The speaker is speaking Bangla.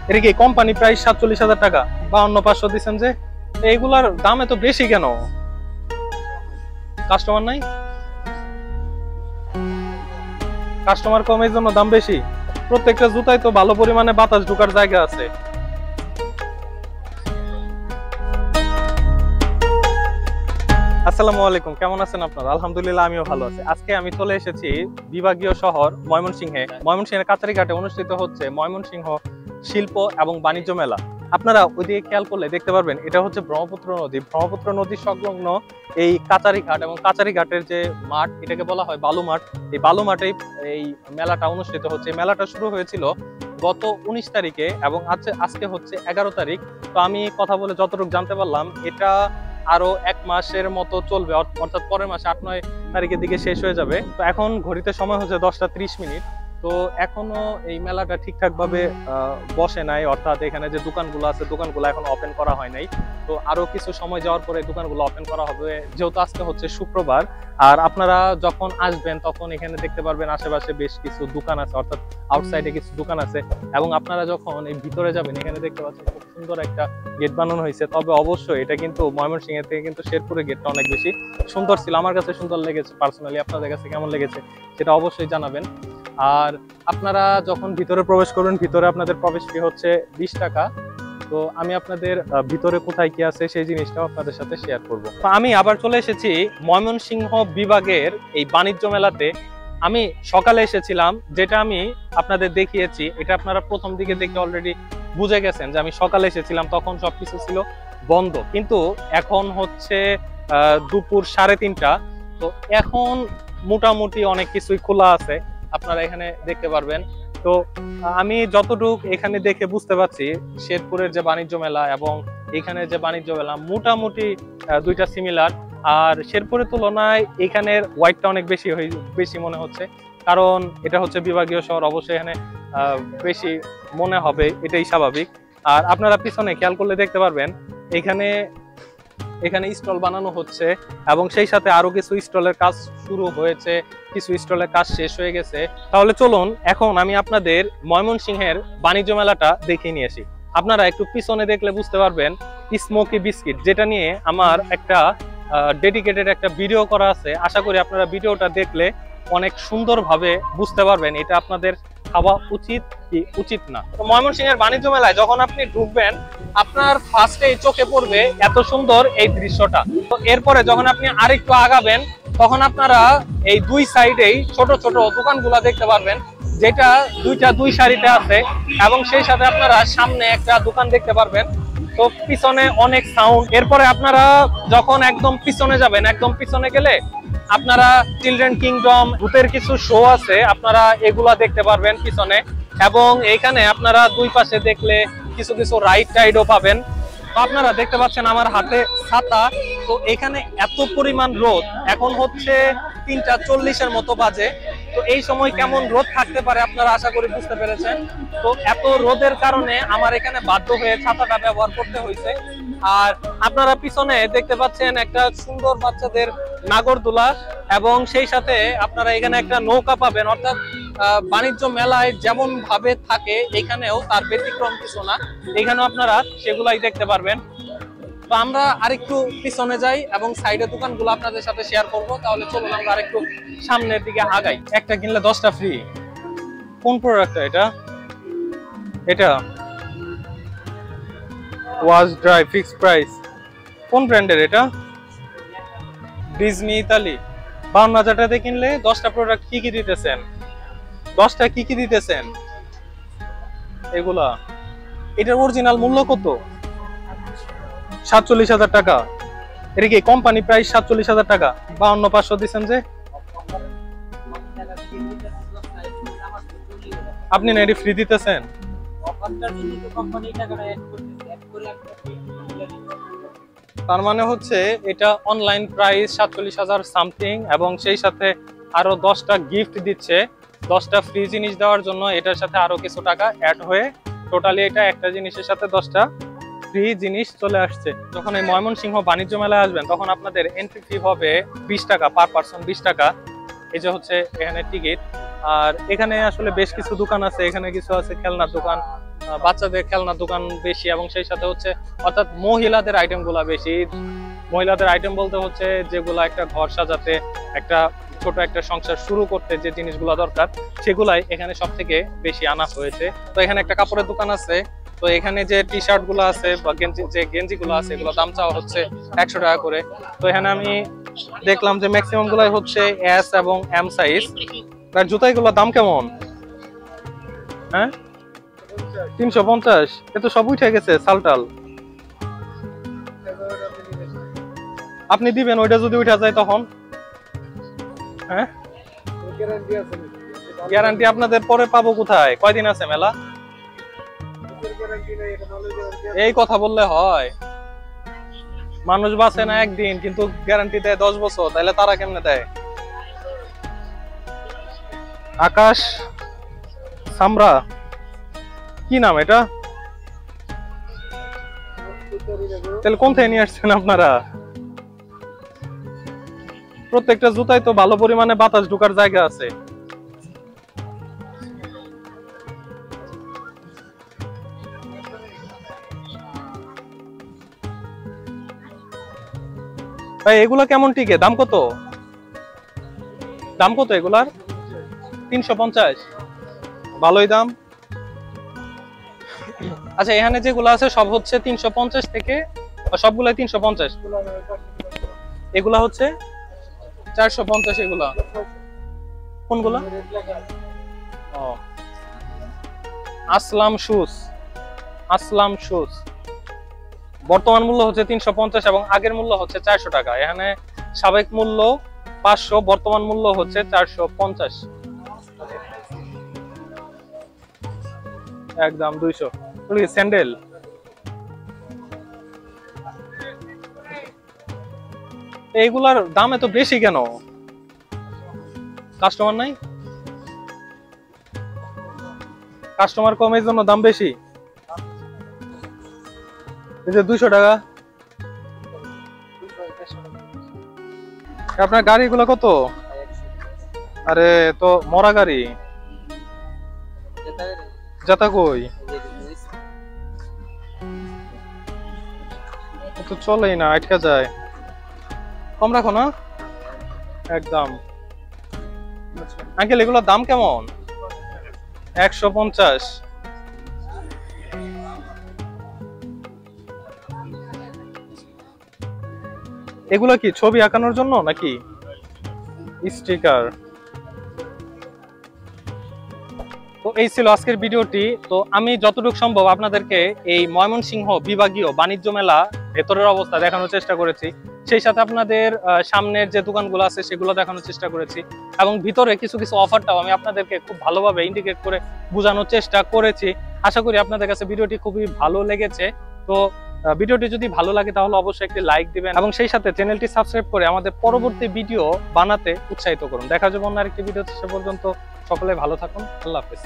এটা কি কোম্পানি প্রাইস 47,000 টাকা, 52,500 দিচ্ছেন যে? এইগুলার দাম এত বেশি কেন? কাস্টমার নাই? কাস্টমার কম এই জন্য দাম বেশি? প্রত্যেকটা জুতায় তো ভালো পরিমাণে বাতাস ঢোকার জায়গা আছে। আসসালামু আলাইকুম, কেমন আছেন আপনারা? আলহামদুলিল্লাহ, আমিও ভালো আছি। আজকে আমি চলে এসেছি বিভাগীয় শহর ময়মনসিংহে। ময়মনসিংহের কাছারিঘাটে অনুষ্ঠিত হচ্ছে ময়মনসিংহ শিল্প এবং বাণিজ্য মেলা। আপনারা ওইদিকে খেয়াল করলে দেখতে পারবেন, এটা হচ্ছে ব্রহ্মপুত্র নদী। ব্রহ্মপুত্র নদী সংলগ্ন এই কাছারিঘাট, এবং কাছারিঘাটের যে মাঠ, এটাকে বলা হয় বালু মাঠ। এই বালু মাঠেই এই মেলাটা অনুষ্ঠিত হচ্ছে। মেলাটা শুরু হয়েছিল গত 19 তারিখে এবং আজকে হচ্ছে 11 তারিখ। তো আমি কথা বলে যতটুকু জানতে পারলাম, এটা আরো 1 মাসের মতো চলবে, অর্থাৎ পরের মাসে 8-9 তারিখের দিকে শেষ হয়ে যাবে। তো এখন ঘড়িতে সময় হচ্ছে 10:30। তো এখনো এই মেলাটা ঠিকঠাক ভাবে বসে নাই, অর্থাৎ এখানে যে দোকানগুলো আছে, দোকানগুলো এখন ওপেন করা হয় নাই। তো আরো কিছু সময় যাওয়ার পরে দোকানগুলো ওপেন করা হবে, যেহেতু আজকে হচ্ছে শুক্রবার। আর আপনারা যখন আসবেন তখন এখানে দেখতে পারবেন আশেপাশে বেশ কিছু দোকান আছে, অর্থাৎ আউটসাইডে কিছু দোকান আছে। এবং আপনারা যখন এই ভিতরে যাবেন, এখানে দেখতে পাচ্ছেন খুব সুন্দর একটা গেট বানানো হয়েছে। তবে অবশ্যই এটা কিন্তু ময়মনসিংহের থেকে কিন্তু শেরপুরের গেটটা অনেক বেশি সুন্দর ছিল। আমার কাছে সুন্দর লেগেছে পার্সোনালি। আপনাদের কাছে কেমন লেগেছে সেটা অবশ্যই জানাবেন। আর আপনারা যখন ভিতরে প্রবেশ করবেন, ভিতরে আপনাদের প্রবেশ ফি হচ্ছে 20 টাকা। তো আমি আপনাদের ভিতরে কোথায় কি আছে সেই জিনিসটাও আপনাদের সাথে শেয়ার করব। তো আমি আবার চলে এসেছি ময়মনসিংহ বিভাগের এই বাণিজ্য মেলাতে। আমি সকালে এসেছিলাম, যেটা আমি আপনাদের দেখিয়েছি। এটা আপনারা প্রথম দিকে দেখে অলরেডি বুঝে গেছেন যে আমি সকালে এসেছিলাম, তখন সবকিছু ছিল বন্ধ। কিন্তু এখন হচ্ছে দুপুর 3:30। তো এখন মোটামুটি অনেক কিছুই খোলা আছে, আপনারা এখানে দেখতে পারবেন। তো আমি যতটুকু এখানে দেখে বুঝতে পারছি, শেরপুরের যে বাণিজ্য মেলা এবং এখানে যে বাণিজ্য মেলা মোটামুটি দুইটা সিমিলার। আর শেরপুরের তুলনায় এখানের ওয়াইটটা অনেক বেশি মনে হচ্ছে, কারণ এটা হচ্ছে বিভাগীয় শহর। অবশ্যই এখানে বেশি মনে হবে, এটাই স্বাভাবিক। আর আপনারা পিছনে খেয়াল করলে দেখতে পারবেন, এখানে স্টল বানানো হচ্ছে এবং সেই সাথে আরো কিছু স্টলের কাজ শুরু হয়েছে, কিছু স্টলের কাজ শেষ হয়ে গেছে। তাহলে চলুন এখন আমি আপনাদের ময়মনসিংহের বাণিজ্য মেলাটা দেখিয়ে নিয়ে আসি। আপনারা একটু পিছনে দেখলে বুঝতে পারবেন স্মোকি বিস্কিট, যেটা নিয়ে আমার একটা ডেডিকেটেড একটা ভিডিও করা আছে। আশা করি আপনারা ভিডিওটা দেখলে অনেক সুন্দরভাবে বুঝতে পারবেন এটা আপনাদের খাওয়া উচিত কি উচিত না। তো ময়মনসিংহের বাণিজ্য মেলায় যখন আপনি ঢুকবেন, আপনার ফার্স্টেই চোখে পড়বে এত সুন্দর এই দৃশ্যটা। তো এরপরে যখন আপনি আরেকটু আগাবেন, তখন আপনারা এই দুই সাইডেই ছোট ছোট দোকানগুলো দেখতে পারবেন, যেটা দুই সারিতে আছে। এবং সেই সাথে আপনারা সামনে একটা দোকান দেখতে পারবেন। তো পিছনে অনেক সাউন্ড। এরপরে আপনারা যখন একদম পিছনে যাবেন, একদম পিছনে গেলে আপনারা চিলড্রেন কিংডম, ভূতের কিছু শো আছে, আপনারা এগুলা দেখতে পারবেন পিছনে। এবং এখানে আপনারা দুই পাশে দেখলে কিছু কিছু রাইড টাইডও পাবেন। তো আপনারা দেখতে পাচ্ছেন আমার হাতে ছাতা। তো এখানে এত পরিমাণ রোদ, এখন হচ্ছে 3:40 মতো বাজে। তো এই সময় কেমন রোদ থাকতে পারে আপনারা আশা করি বুঝতে পেরেছেন। তো এত রোদের কারণে আমার এখানে বাধ্য হয়ে ছাতাটা ব্যবহার করতে হয়েছে। আর আপনারা পিছনে দেখতে পাচ্ছেন একটা সুন্দর বাচ্চাদের নাগরদোলা, এবং সেই সাথে আপনারা এখানে একটা নৌকা পাবেন। অর্থাৎ বাণিজ্য মেলায় যেমন ভাবে থাকে এখানেও তার ব্যতিক্রম কিছু না, এখানেও আপনারা সেগুলাই দেখতে পারবেন। তো আমরা আরেকটু পিছনে যাই এবং সাইডে দোকানগুলো আপনাদের সাথে শেয়ার করব। তাহলে চলুন আমরা আরেকটু সামনের দিকে আগাই। একটা কিনলে 10টা ফ্রি। কোন প্রোডাক্টটা এটা? এটা ওয়াশ ড্রাই ফিক্সড প্রাইস। কোন ব্র্যান্ডের এটা? Disney Italy. 52,000 টাকাতে কিনলে 10টা প্রোডাক্ট কি কি দিতেছেন? 10টা কি কি দিতেছেন এগুলা? এটার অরিজিনাল মূল্য কত? 47,000 টাকা। এটা কি কোম্পানি প্রাইস 47,000 টাকা? 52,500 দিচ্ছেন যে? আপনি না এটি ফ্রি দিতেছেন? তার মানে হচ্ছে এটা অনলাইন প্রাইস 47,000 সামথিং, এবং সেই সাথে আরো 10টা গিফট দিচ্ছে। 10টা ফ্রি জিনিস দেওয়ার জন্য এটার সাথে আরো কিছু টাকা অ্যাড হয়ে টোটালি এটা একটা জিনিসের সাথে 10টা ফ্রি জিনিস চলে আসছে। যখন এই ময়মনসিংহ বাণিজ্য মেলায় আসবেন, তখন আপনাদের এন্ট্রি ফি হবে 20 টাকা পার পার্সন, 20 টাকা। এই যে হচ্ছে এখানে টিকিট। আর এখানে আসলে বেশ কিছু দোকান আছে, এখানে কিছু আছে খেলনার দোকান, বাচ্চাদের খেলনা দোকান বেশি, এবং সেই সাথে হচ্ছে অর্থাৎ মহিলাদের আইটেম গুলা বেশি। মহিলাদের আইটেম বলতে হচ্ছে যেগুলা একটা ঘর সাজাতে, একটা ছোট একটা সংসার শুরু করতে যে জিনিসগুলো দরকার, সেগুলাই এখানে সব থেকে বেশি আনা হয়েছে। তো এখানে একটা কাপড়ের দোকান আছে। তো এখানে যে টি শার্ট গুলো আছে বা গেঞ্জি গুলো আছে, এগুলো দাম চাওয়া হচ্ছে 100 টাকা করে। তো এখানে আমি দেখলাম যে ম্যাক্সিমাম গুলাই হচ্ছে এস এবং এম সাইজ। আর জুতাইগুলোর দাম কেমন? হ্যাঁ, 350। এ তো সব উঠে গেছে সালটাল। আপনি দিবেন ওইটা যদি উঠে যায় তখন? হ্যাঁ, গ্যারান্টি আপনাদের পরে পাবো কোথায়? কয়দিন আছে মেলা? এই কথা বললে হয়? মানুষ বাঁচে না একদিন, কিন্তু গ্যারান্টি দেয় 10 বছর। তাহলে তারা কেমনে দেয়? আকাশ সামরা, কি নাম এটা? তাহলে কোন থেকে নিয়ে আসছেন আপনারা? প্রত্যেকটা জুতায় তো ভালো পরিমাণে বাতাস ঢোকার জায়গা আছে। ভাই এগুলা কেমন টিকে? দাম কত? দাম কত এগুলার? 350। ভালোই দাম। আচ্ছা, এখানে যেগুলো আছে সব হচ্ছে 350 থেকে, সবগুলাই 350। এগুলা হচ্ছে 450। এগুলা কোনগুলা? ও, আসলাম শুজ। আসলাম শুজ বর্তমান মূল্য হচ্ছে 350 এবং আগের মূল্য হচ্ছে 400 টাকা। এখানে সাবেক মূল্য 500, বর্তমান মূল্য হচ্ছে 450। একদম 200। স্যান্ডেল এইগুলার দাম এত বেশি কেন? কাস্টমার নাই? কাস্টমার কম, এই জন্য দাম বেশি। এই যে 200 টাকা। আপনার গাড়িগুলো কত? আরে তো মরা গাড়ি। যাতা কই? তো চলেই না, আটকা যায়। কম রাখো না একদম। আঙ্কেল এগুলোর দাম কেমন? 150। এগুলো কি ছবি আঁকানোর জন্য নাকি স্টিকার? তো এই ছিল আজকের ভিডিওটি। তো আমি যতটুকু সম্ভব আপনাদেরকে এই ময়মনসিংহ বিভাগীয় বাণিজ্য মেলা ভেতরের অবস্থা দেখানোর চেষ্টা করেছি। সেই সাথে আপনাদের সামনের যে দোকানগুলো আছে সেগুলো দেখানোর চেষ্টা করেছি, এবং ভিতরে কিছু কিছু অফারটাও আমি আপনাদেরকে খুব ভালোভাবে ইন্ডিকেট করে বোঝানোর চেষ্টা করেছি। আশা করি আপনাদের কাছে ভিডিওটি খুবই ভালো লেগেছে। তো ভিডিওটি যদি ভালো লাগে তাহলে অবশ্যই একটি লাইক দিবেন, এবং সেই সাথে চ্যানেলটি সাবস্ক্রাইব করে আমাদের পরবর্তী ভিডিও বানাতে উৎসাহিত করুন। দেখা যাবে অন্য আরেকটি ভিডিও। সে পর্যন্ত সকলে ভালো থাকুন। আল্লাহ হাফেজ।